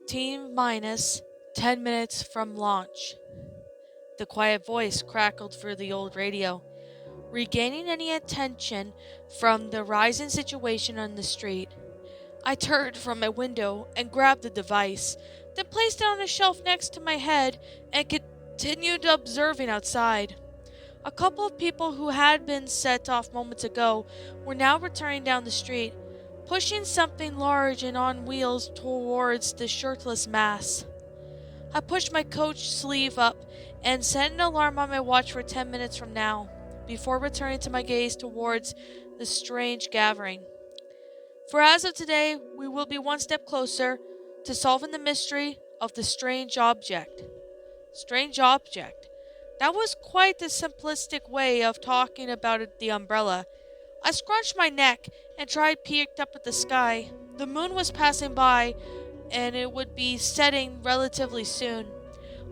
T-minus 10 minutes from launch. The quiet voice crackled through the old radio, regaining any attention from the rising situation on the street. I turned from my window and grabbed the device, then placed it on a shelf next to my head and continued observing outside. A couple of people who had been set off moments ago were now returning down the street, pushing something large and on wheels towards the shirtless mass. I pushed my coat sleeve up and set an alarm on my watch for 10 minutes from now, before returning to my gaze towards the strange gathering. For as of today, we will be one step closer to solving the mystery of the strange object. Strange object. That was quite a simplistic way of talking about the umbrella. I scrunched my neck and tried peeked up at the sky. The moon was passing by, and it would be setting relatively soon.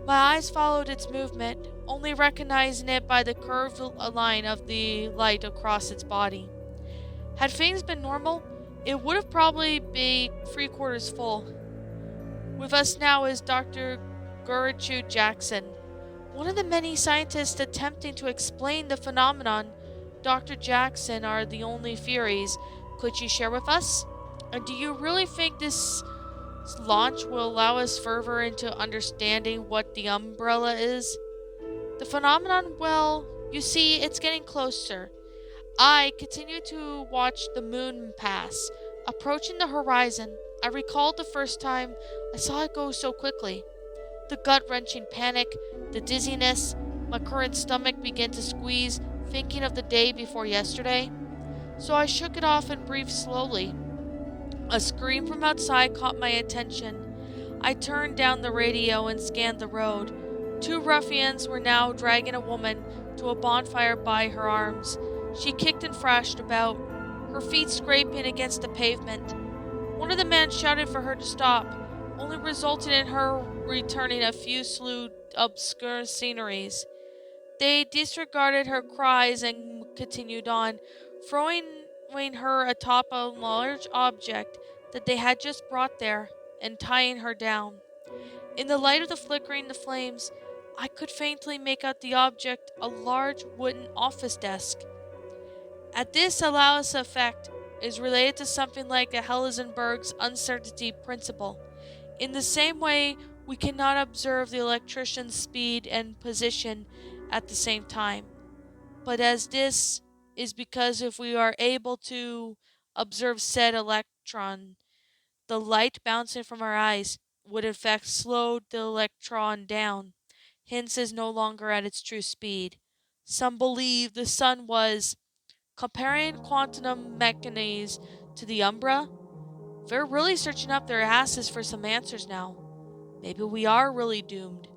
My eyes followed its movement, only recognizing it by the curved line of the light across its body. Had things been normal, it would have probably been 3/4 full. With us now is Dr. Gertrude Jackson, one of the many scientists attempting to explain the phenomenon. Dr. Jackson, are the only theories could you share with us? And do you really think this launch will allow us further into understanding what the umbrella is? The phenomenon, well, you see, it's getting closer. I continue to watch the moon pass, approaching the horizon. I recalled the first time I saw it go so quickly. The gut-wrenching panic, the dizziness, my current stomach began to squeeze, thinking of the day before yesterday. So I shook it off and breathed slowly. A scream from outside caught my attention. I turned down the radio and scanned the road. Two ruffians were now dragging a woman to a bonfire by her arms. She kicked and thrashed about, her feet scraping against the pavement. One of the men shouted for her to stop, only resulted in her returning a few slew obscure sceneries. They disregarded her cries and continued on, throwing her atop a large object that they had just brought there and tying her down. In the light of the flickering the flames, I could faintly make out the object, a large wooden office desk. At this Alaus effect is related to something like a Heisenberg's uncertainty principle. In the same way, we cannot observe the electrician's speed and position at the same time. But as this is because if we are able to observe said electron, the light bouncing from our eyes would in fact slow the electron down, hence is no longer at its true speed. Some believe the sun was comparing quantum mechanics to the Umbra. They're really searching up their asses for some answers now. Maybe we are really doomed.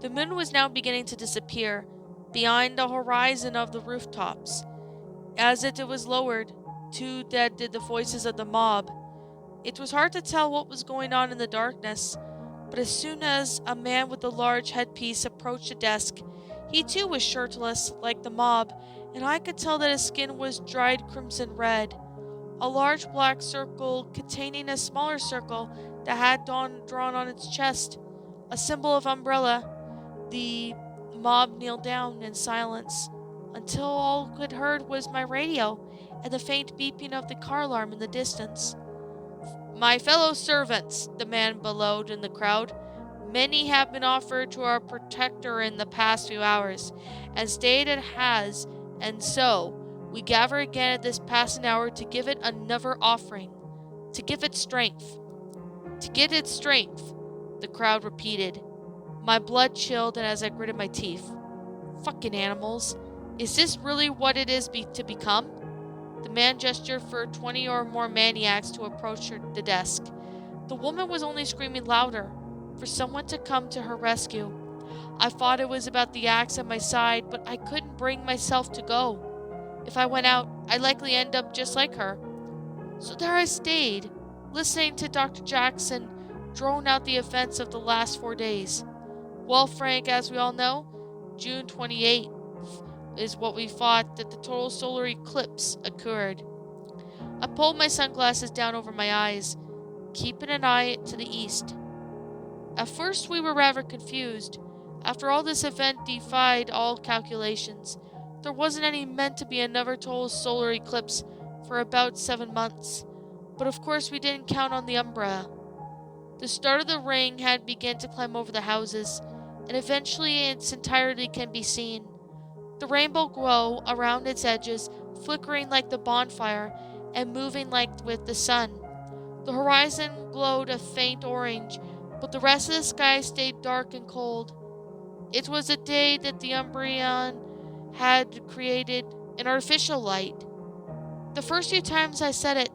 The moon was now beginning to disappear behind the horizon of the rooftops. As it was lowered, too dead did the voices of the mob. It was hard to tell what was going on in the darkness, but as soon as a man with a large headpiece approached the desk, he too was shirtless, like the mob, and I could tell that his skin was dried crimson red. A large black circle containing a smaller circle that had drawn on its chest, a symbol of umbrella. The mob kneeled down in silence until all could heard was my radio and the faint beeping of the car alarm in the distance. My fellow servants, the man bellowed in the crowd, many have been offered to our protector in the past few hours, and stayed it has, and so we gather again at this passing hour to give it another offering, to give it strength. To get its strength, the crowd repeated. My blood chilled, and as I gritted my teeth. Fucking animals. Is this really what it is to become? The man gestured for 20 or more maniacs to approach the desk. The woman was only screaming louder, for someone to come to her rescue. I thought it was about the axe at my side, but I couldn't bring myself to go. If I went out, I'd likely end up just like her. So there I stayed, listening to Dr. Jackson drone out the events of the last 4 days. Well, Frank, as we all know, June 28th is what we thought that the total solar eclipse occurred. I pulled my sunglasses down over my eyes. keeping an eye to the east. At first we were rather confused. After all, this event defied all calculations. There wasn't any meant to be another total solar eclipse for about 7 months. But of course we didn't count on the umbrella. The start of the ring had begun to climb over the houses, and eventually in its entirety can be seen. The rainbow glow around its edges, flickering like the bonfire and moving like with the sun. The horizon glowed a faint orange, but the rest of the sky stayed dark and cold. It was a day that the Umbrian had created an artificial light. The first few times I said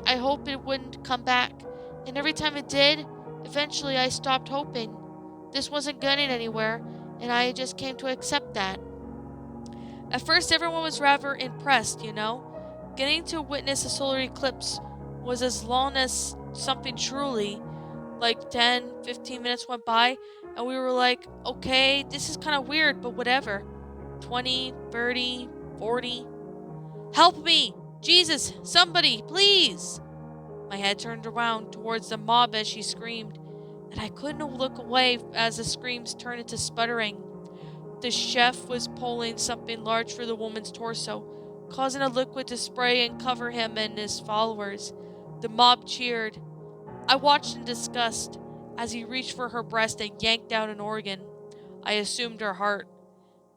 I hoped it wouldn't come back, and every time it did, eventually I stopped hoping. This wasn't going anywhere, and I just came to accept that. At first, everyone was rather impressed, you know. Getting to witness a solar eclipse was as long as something truly. Like 10, 15 minutes went by, and we were like, okay, this is kind of weird, but whatever. 20, 30, 40. Help me! Jesus! Somebody! Please! My head turned around towards the mob as she screamed, and I couldn't look away as the screams turned into sputtering. The chef was pulling something large through the woman's torso, causing a liquid to spray and cover him and his followers. The mob cheered. I watched in disgust as he reached for her breast and yanked out an organ. I assumed her heart.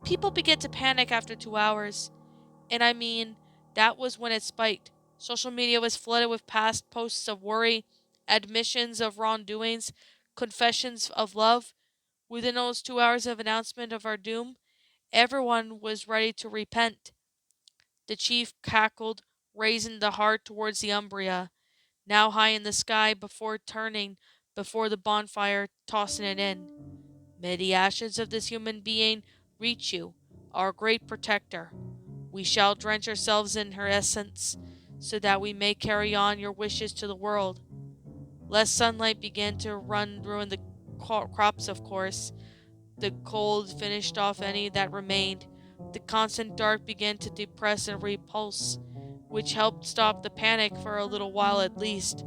People began to panic after 2 hours. And I mean, that was when it spiked. Social media was flooded with past posts of worry, admissions of wrongdoings, confessions of love. Within those 2 hours of announcement of our doom, everyone was ready to repent. The chief cackled, raising the heart towards the Umbria, now high in the sky before the bonfire, tossing it in. May the ashes of this human being reach you, our great protector. We shall drench ourselves in her essence, so that we may carry on your wishes to the world. Less sunlight began to ruin the crops, of course. The cold finished off any that remained. The constant dark began to depress and repulse, which helped stop the panic for a little while at least.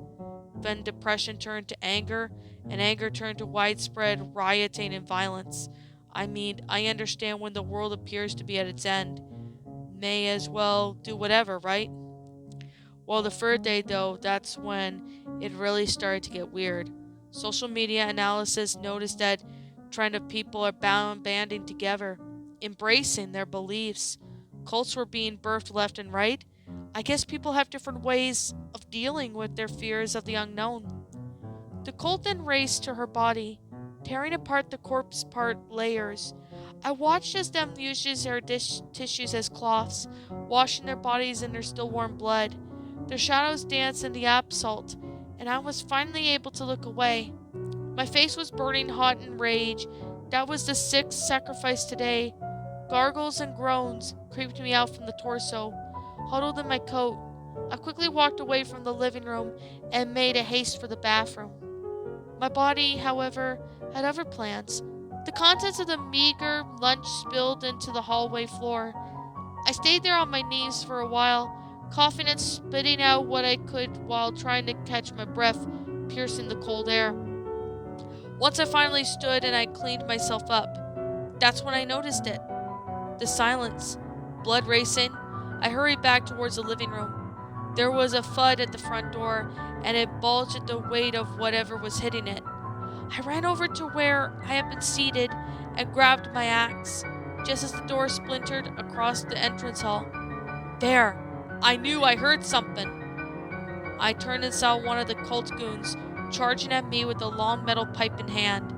Then depression turned to anger, and anger turned to widespread rioting and violence. I mean, I understand when the world appears to be at its end. May as well do whatever, right? Well, the third day, though, that's when it really started to get weird. Social media analysis noticed that trend of people are banding together, embracing their beliefs. Cults were being birthed left and right. I guess people have different ways of dealing with their fears of the unknown. The cult then raced to her body, tearing apart the corpse part layers. I watched as them uses their tissues as cloths, washing their bodies in their still warm blood. Their shadows danced in the asphalt, and I was finally able to look away. My face was burning hot in rage. That was the sixth sacrifice today. Gargles and groans creeped me out from the torso, huddled in my coat. I quickly walked away from the living room and made a haste for the bathroom. My body, however, had other plans. The contents of the meager lunch spilled into the hallway floor. I stayed there on my knees for a while, coughing and spitting out what I could while trying to catch my breath, piercing the cold air. Once I finally stood and I cleaned myself up, that's when I noticed it. The silence. Blood racing. I hurried back towards the living room. There was a thud at the front door, and it bulged at the weight of whatever was hitting it. I ran over to where I had been seated and grabbed my axe, just as the door splintered across the entrance hall. There! I knew I heard something! I turned and saw one of the cult goons charging at me with a long metal pipe in hand.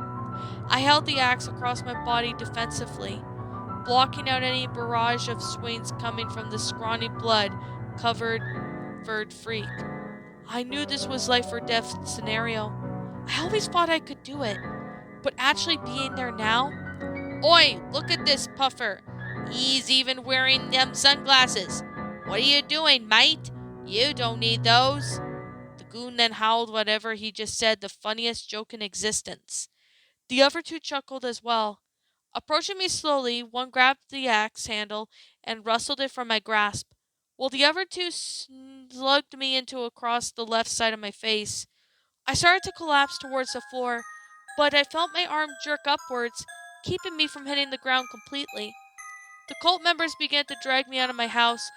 I held the axe across my body defensively, blocking out any barrage of swings coming from the scrawny blood-covered freak. I knew this was life or death scenario. I always thought I could do it, but actually being there now? Oi, look at this puffer. He's even wearing them sunglasses. What are you doing, mate? You don't need those. The goon then howled whatever he just said, the funniest joke in existence. The other two chuckled as well. Approaching me slowly, one grabbed the axe handle and wrestled it from my grasp, while the other two slugged me into across the left side of my face. I started to collapse towards the floor, but I felt my arm jerk upwards, keeping me from hitting the ground completely. The cult members began to drag me out of my house,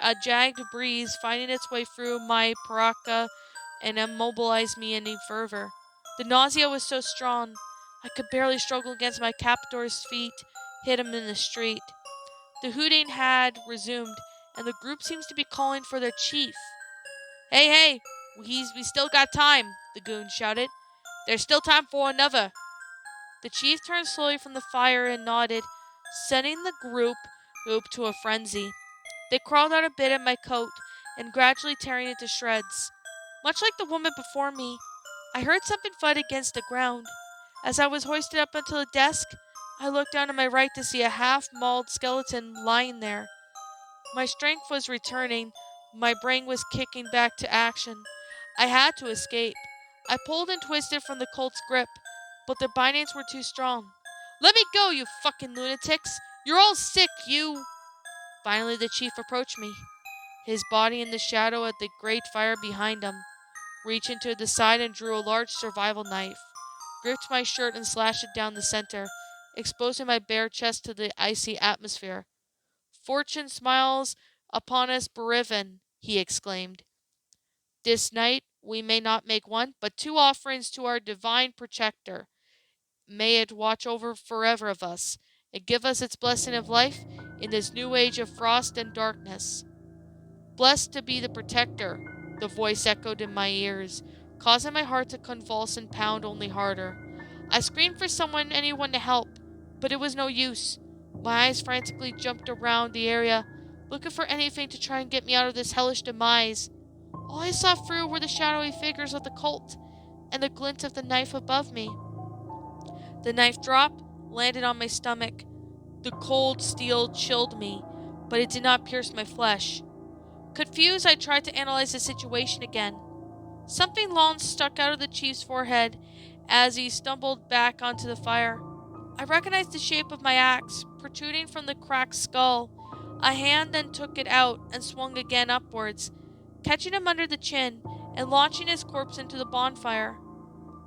a jagged breeze finding its way through my parka and immobilized me any further. The nausea was so strong, I could barely struggle against my captor's feet, hit him in the street. The hooting had resumed, and the group seems to be calling for their chief. Hey, hey, we still got time, the goon shouted. There's still time for another. The chief turned slowly from the fire and nodded, sending the group to a frenzy. They crawled out a bit in my coat and gradually tearing it to shreds. Much like the woman before me, I heard something thud against the ground. As I was hoisted up onto the desk, I looked down to my right to see a half-mauled skeleton lying there. My strength was returning. My brain was kicking back to action. I had to escape. I pulled and twisted from the cult's grip, but their bindings were too strong. Let me go, you fucking lunatics! You're all sick, you! Finally, the chief approached me, his body in the shadow of the great fire behind him. Reached into the side and drew a large survival knife, gripped my shirt and slashed it down the center, exposing my bare chest to the icy atmosphere. Fortune smiles upon us, Berivan, he exclaimed. This night we may not make one, but two offerings to our divine protector. May it watch over forever of us, and give us its blessing of life in this new age of frost and darkness. Blessed to be the protector, the voice echoed in my ears, causing my heart to convulse and pound only harder. I screamed for anyone to help, but it was no use. My eyes frantically jumped around the area, looking for anything to try and get me out of this hellish demise. All I saw through were the shadowy figures of the cult, and the glint of the knife above me. The knife dropped, landed on my stomach. The cold steel chilled me, but it did not pierce my flesh. Confused, I tried to analyze the situation again. Something long stuck out of the chief's forehead as he stumbled back onto the fire. I recognized the shape of my axe, protruding from the cracked skull. A hand then took it out and swung again upwards, catching him under the chin and launching his corpse into the bonfire.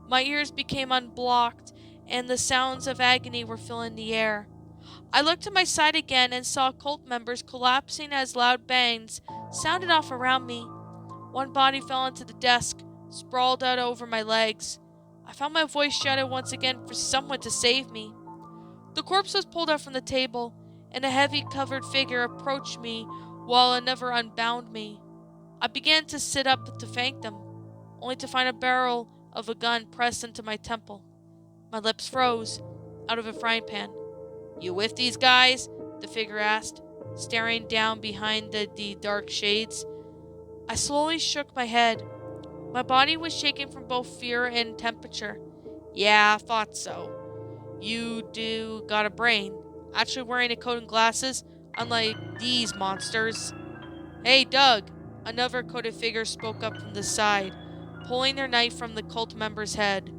My ears became unblocked, and the sounds of agony were filling the air. I looked to my side again and saw cult members collapsing as loud bangs sounded off around me. One body fell onto the desk, sprawled out over my legs. I found my voice shouted once again for someone to save me. The corpse was pulled out from the table, and a heavy covered figure approached me while another unbound me. I began to sit up to thank them, only to find a barrel of a gun pressed into my temple. My lips froze, out of a frying pan. You with these guys? The figure asked, staring down behind the dark shades. I slowly shook my head. My body was shaking from both fear and temperature. Yeah, I thought so. You do got a brain. Actually wearing a coat and glasses, unlike these monsters. Hey, Doug! Another coated figure spoke up from the side, pulling their knife from the cult member's head.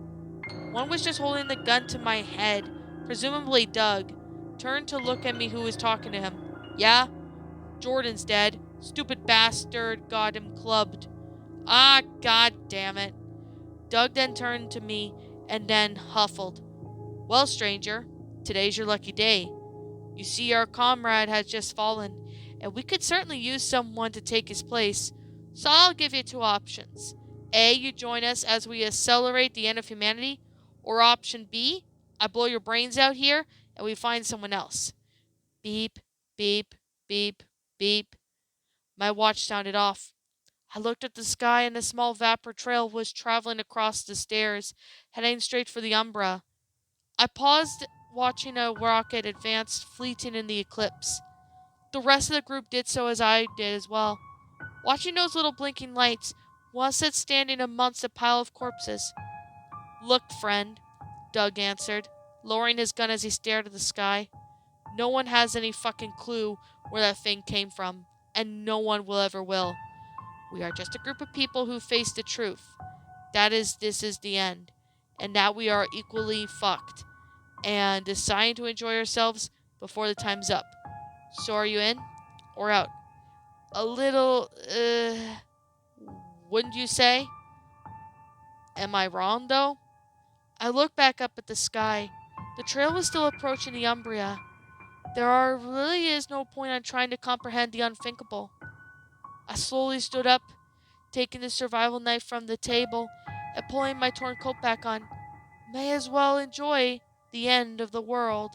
One was just holding the gun to my head, presumably Doug. Turned to look at me who was talking to him. Yeah? Jordan's dead. Stupid bastard got him clubbed. Ah, god damn it. Doug then turned to me and then huffled. Well, stranger, today's your lucky day. You see, our comrade has just fallen, and we could certainly use someone to take his place. So I'll give you two options. A, you join us as we accelerate the end of humanity, or option B, I blow your brains out here and we find someone else. Beep, beep, beep, beep. My watch sounded off. I looked at the sky and a small vapor trail was traveling across the stairs, heading straight for the Umbra. I paused, watching a rocket advance, fleeting in the eclipse. The rest of the group did so as I did as well. Watching those little blinking lights, one sat standing amongst a pile of corpses. Look, friend, Doug answered, lowering his gun as he stared at the sky. No one has any fucking clue where that thing came from, and no one will ever will. We are just a group of people who face the truth. This is the end. And that we are equally fucked. And deciding to enjoy ourselves before the time's up. So are you in? Or out? A little, wouldn't you say? Am I wrong, though? I looked back up at the sky. The trail was still approaching the Umbria. Really is no point on trying to comprehend the unthinkable. I slowly stood up, taking the survival knife from the table and pulling my torn coat back on. May as well enjoy the end of the world.